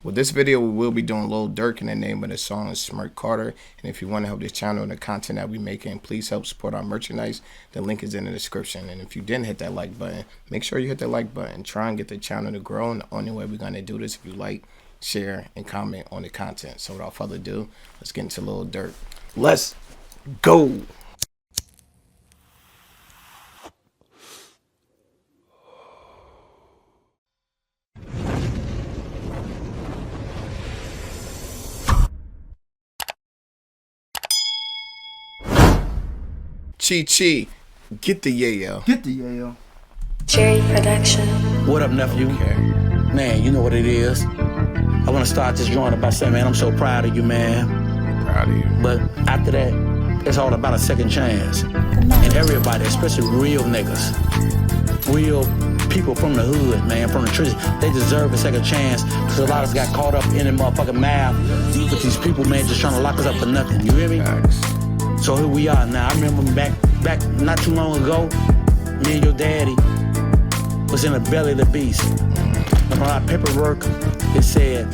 With this video, we will be doing Lil Durk, and the name of the song is Smurk Carter. And if you want to help this channel and the content that we making, please help support our merchandise. The link is in the description. And if you didn't hit that like button, make sure you hit the like button. Try and get the channel to grow. And the only way we're going to do this, if you like, share, and comment on the content. So without further ado, let's get into Lil Durk. Let's go. Chi, get the yayo. Get the yayo. Cherry Production. What up, nephew? Okay. Man, you know what it is. I want to start this joint by saying, man, I'm so proud of you, man. Proud of you. But after that, it's all about a second chance. And everybody, especially real niggas, real people from the hood, man, from the trenches, they deserve a second chance. Because a lot of us got caught up in the motherfucking math with these people, man, just trying to lock us up for nothing. You hear me? Facts. So here we are now. I remember back not too long ago, me and your daddy was in the belly of the beast. And on our paperwork, it said,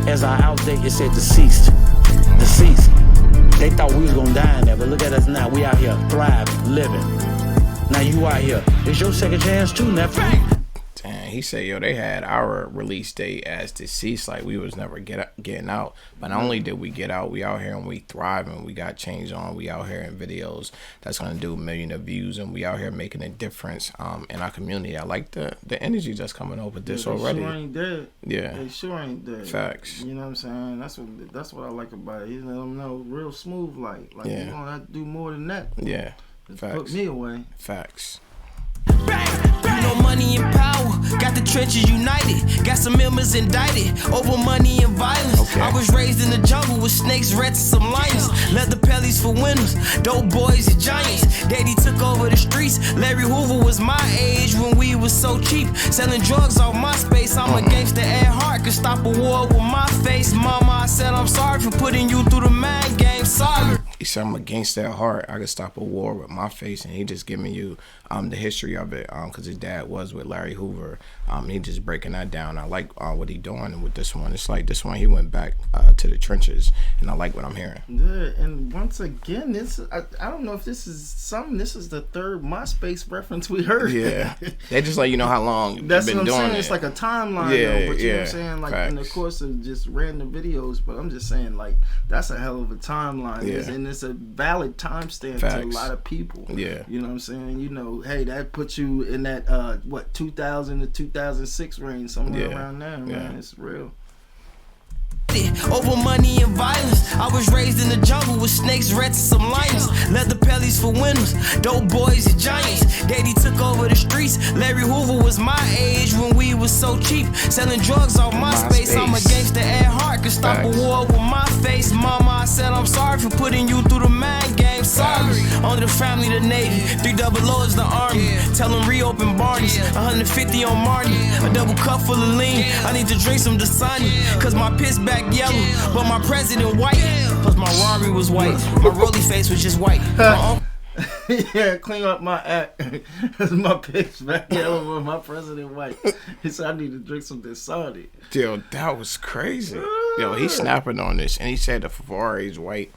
as our out date, it said deceased. Deceased. They thought we was gonna die in there, but look at us now. We out here thriving, living. Now you out here. It's your second chance too, nephew. Damn, he said, yo, they had our release date as deceased, like we was never getting out. But not only did we get out, we out here and we thriving. We got changed on. We out here in videos that's gonna do 1 million of views, and we out here making a difference in our community. I like the energy that's coming over this already. Sure ain't dead. Yeah, they sure ain't dead. Facts. You know what I'm saying? That's what I like about it. He let them know real smooth, like yeah. You gonna have to do more than that. Yeah, Just facts. put me away. Facts. You know money and power, got the trenches united, got some members indicted over money and violence. Okay. I was raised in the jungle with snakes, rats, and some lions. Leather pellies for winners, dope boys and giants. Daddy took over the streets. Larry Hoover was my age when we was so cheap, selling drugs off my space. I'm a gangster at heart, could stop a war with my face. Mama, I said I'm sorry for putting you through the mind game. Sorry. He said, I'm a gangster at heart. I could stop a war with my face. And he just giving you the history of it, because his dad was with Larry Hoover. He just breaking that down. I like what he doing. And with this one, it's like this one, he went back to the trenches, and I like what I'm hearing. Yeah, and once again, this I don't know if this is something. This is the third MySpace reference we heard. Yeah, they just let you know how long That's you've been what I'm doing saying. it. It's like a timeline, Yeah, though, but you know what yeah, I'm saying? Like in the facts. course of just random videos, but I'm just saying, like, that's a hell of a timeline. Yeah. And it's a valid timestamp to a Facts. lot of people. Yeah. You know what I'm saying? You know, hey, that puts you in that 2000 to 2006 range, somewhere Yeah. around there, man. Yeah. It's real. Over money and violence. I was raised in the jungle with snakes, rats, and some lions. Leather pellies for winners, dope boys and giants. Daddy took over the streets. Larry Hoover was my age when we was so cheap, selling drugs off my space. I'm a gangster at heart, could stop Facts. a war with my face. Mama, I said I'm sorry for putting you through the mind game. Sorry. Only the family, the Navy, 300 is the Army. Tell them reopen Barney's, 150 on Marty, a double cup full of lean. I need to drink some Dasani, cause my piss back yellow, but my president white. Plus my Rari was white, my rolly face was just white. Yeah, clean up my act. My pics back yellow with my president white. He said I need to drink some Dasani. Yo, that was crazy. Yo, he's snapping on this, and he said the Ferrari is white.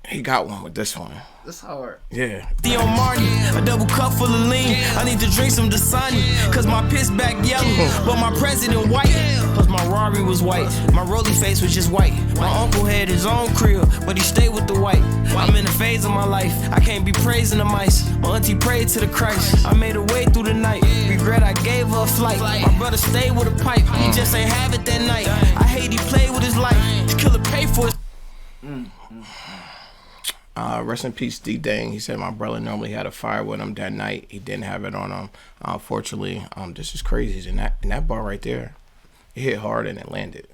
He got one with this one. That's hard. Yeah. On Marty, a double cup full of lean. I need to drink some Dasani, cause my piss back yellow, but my president white. Plus my Rari was white, my rolly face was just white. My uncle had his own crib, but he stayed with the white. I'm in a phase of my life, I can't be praising the mice. My auntie prayed to the Christ, I made her way through the night. Regret I gave her a flight. My brother stayed with a pipe, he just ain't have it that night. I hate he played with his life, this killer paid for his. Rest in peace, D-Dang. He said my brother normally had a fire with him that night. He didn't have it on him. Unfortunately, this is crazy. And that bar right there, it hit hard and it landed.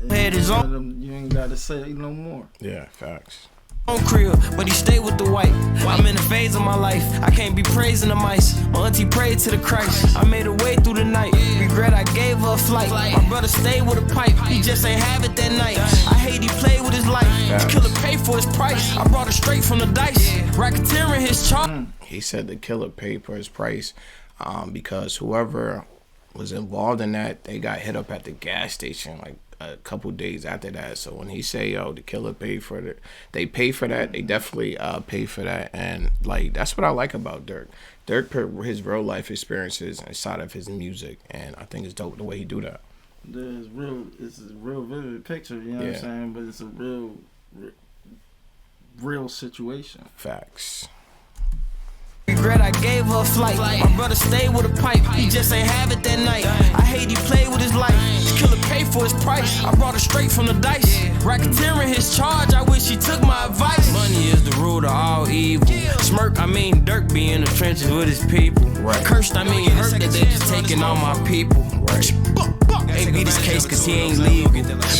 Head is on. You ain't gotta say no more. Yeah, facts. Own crib, but he stayed with the white. I'm in a phase of my life, I can't be praising the mice. My auntie prayed to the Christ, I made her way through the night. Regret I gave her a flight. My brother stayed with a pipe, he just ain't have it that night. I hate he played with his life, this killer paid for his price. I brought it straight from the dice, racketeering his charge. He said the killer paid for his price, because whoever was involved in that, they got hit up at the gas station like a couple days after that. So when he say, yo, the killer paid for it, they pay for that. They definitely pay for that. And like, that's what I like about Durk. Durk put his real life experiences inside of his music, and I think it's dope the way he do that. It's a real vivid picture, you know what I'm saying? But it's a real situation. Facts. Regret I gave her a flight. My brother stayed with a pipe. He just ain't have it that night. I hate he played with his life. This killer paid for his price. I brought it straight from the dice. Racketeering his charge. I wish he took my advice. Money is the root of all evil. Smurk, I mean Durk, be in the trenches with his people. Right. Cursed, I mean hurt that they just taking all my people. Right. Ain't beat his case cause he ain't legal.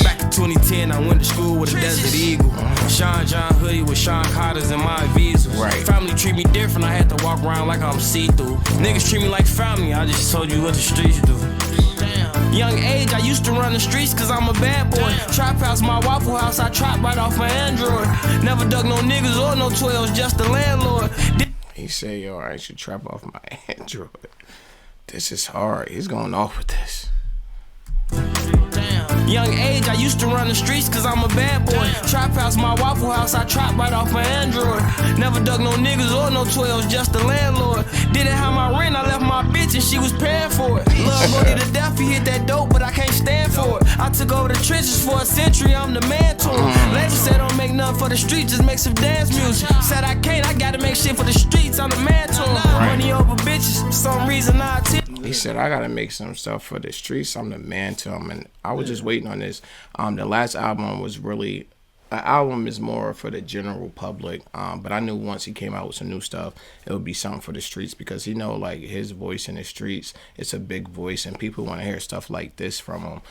Back in 2010, I went to school with a Desert Eagle. Sean John hoodie with Sean Carter's and my visas. Right. Family treat me different, I had to walk around like I'm see-through. Niggas treat me like family, I just told you what the streets do. Young age, I used to run the streets cause I'm a bad boy. Trap house, my Waffle House, I trap right off my Android. Never dug no niggas or no 12s, just the landlord. He said, yo, I should trap off my Android. This is hard. He's going off with this. Young age, I used to run the streets cause I'm a bad boy. Trap house, my Waffle House, I trap right off my Android. Never dug no niggas or no 12s, just the landlord. Didn't have my rent, I left my bitch and she was paying for it. Love Brody to death, he hit that dope, but I can't stand for it. I took over the trenches for a century, I'm the man to him. Label said don't make nothing for the streets, just make some dance music. Said I can't, I gotta make shit for the streets, I'm the man to him. Money over bitches, for some reason I tip. He said, I gotta make some stuff for the streets. I'm the man to him. And I was just waiting on this. The last album was really, an album is more for the general public. But I knew once he came out with some new stuff, it would be something for the streets, because he know like his voice in the streets, it's a big voice and people want to hear stuff like this from him.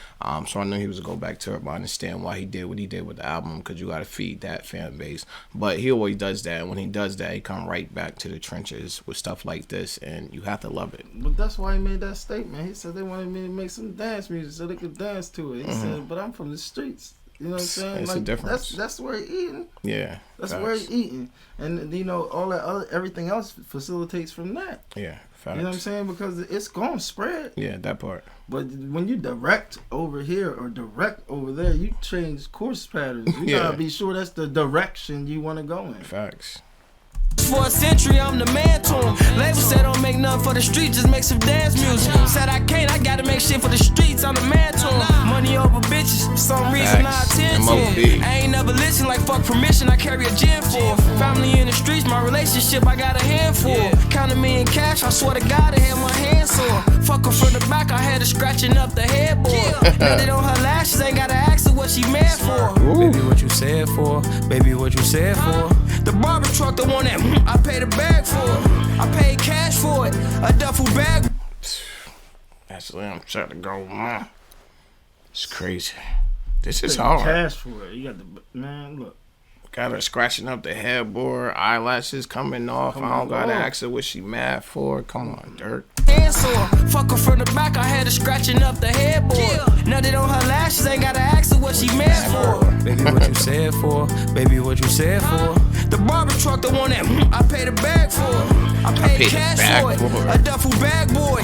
So I knew he was gonna go back to it, but I understand why he did what he did with the album, because you gotta feed that fan base. But he always does that. And when he does that, he come right back to the trenches with stuff like this, and you have to love it. But that's why he made that statement. He said they wanted me to make some dance music so they could dance to it. He said, but I'm from the streets. You know what I'm saying? It's like, a difference. That's where he eating. Yeah. That's facts. where he eating. And you know, all that other everything else facilitates from that. Yeah. Facts. You know what I'm saying? Because it's gonna spread. Yeah, that part. But when you direct over here or direct over there, you change course patterns. You gotta be sure that's the direction you wanna go in. Facts. For a century, I'm the man to him. Label said don't make nothing for the streets, just make some dance music. Said I can't, I gotta make shit for the streets, I'm the man to him. Money over bitches, for some reason I attend to him. I ain't never listen, like fuck permission, I carry a gin for. Family in the streets, my relationship, I got a handful. Counting me in cash, I swear to God, I had my hands sore. Fuck her from the back, I had her scratching up the headboard. Let it on her lashes, ain't gotta ask her what she mad for. Baby, what you said for? Baby, what you said for? The barber truck, the one that I paid a bag for. I paid cash for it, a duffel bag. Actually, I'm trying to go, man. It's crazy. This is hard. Cash for it. You got the man. Look. Got her scratching up the headboard, eyelashes coming off. I don't gotta ask her what she mad for. Come on, Durk. Fuck her from the back, I had her scratching up the headboard. Nutted on her lashes, ain't gotta ask her what she mad for. Baby, what you said for? Baby, what you said for? The barber truck, the one that I paid a bag for. I paid cash for it, a duffel bag boy.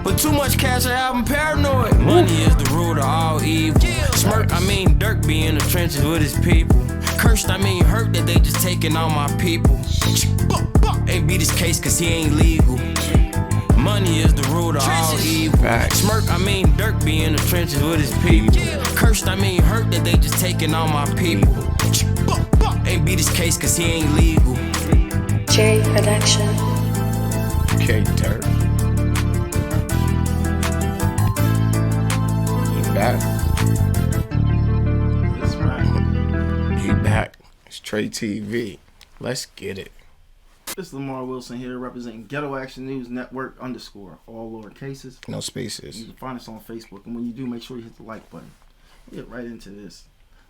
But too much cash, I'm paranoid. Money is the root of all evil. Smurk, I mean Durk, be in the trenches with his people. Cursed, I mean hurt that they just taking all my people. Ain't beat his case cause he ain't legal. Money is the root of all evil. Smurk, I mean Durk, be in the trenches with his people. Cursed, I mean hurt that they just taking all my people. Ain't beat his case cause he ain't legal. J Production. Okay, Durk. He back. That's right. He back. It's TRE-TV. Let's get it. It's Lamar Wilson here, representing Ghetto Action News Network _, all lower cases. No spaces. You can find us on Facebook, and when you do, make sure you hit the like button. We'll get right into this.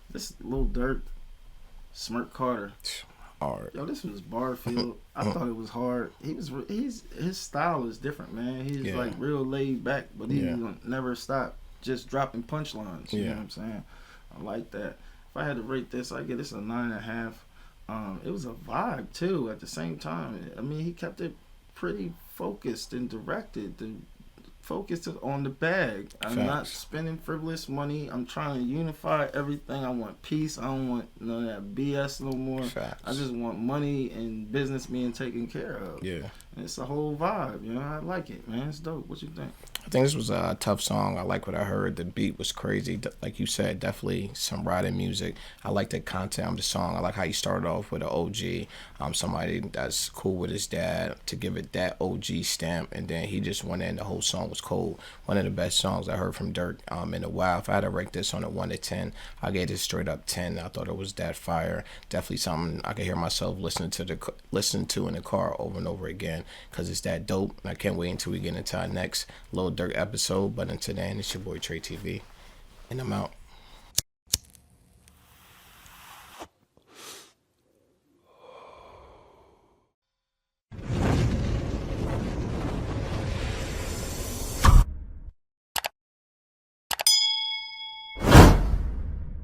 This little Durk, Smurk Carter. Hard. Yo, this was Barfield. I thought it was hard. His style is different, man. He's like real laid back, but he never stop just dropping punchlines. You know what I'm saying? I like that. If I had to rate this, I'd give this a 9.5. It was a vibe too at the same time. I mean, he kept it pretty focused and directed. The focused on the bag. I'm not spending frivolous money. I'm trying to unify everything. I want peace. I don't want none of that BS no more. Facts. I just want money and business being taken care of. Yeah. And it's a whole vibe, you know. I like it, man. It's dope. What you think? I think this was a tough song. I like what I heard. The beat was crazy. Like you said, definitely some riding music. I like the content of the song. I like how you started off with an OG, somebody that's cool with his dad, to give it that OG stamp, and then he just went in. The whole song was cold. One of the best songs I heard from Durk in a while. If I had to rank this on a 1 to 10, I gave it straight up 10. I thought it was that fire. Definitely something I could hear myself listening to in the car over and over again, because it's that dope. And I can't wait until we get into our next Lil Durk episode. But until then, it's your boy TRE-TV, and I'm out.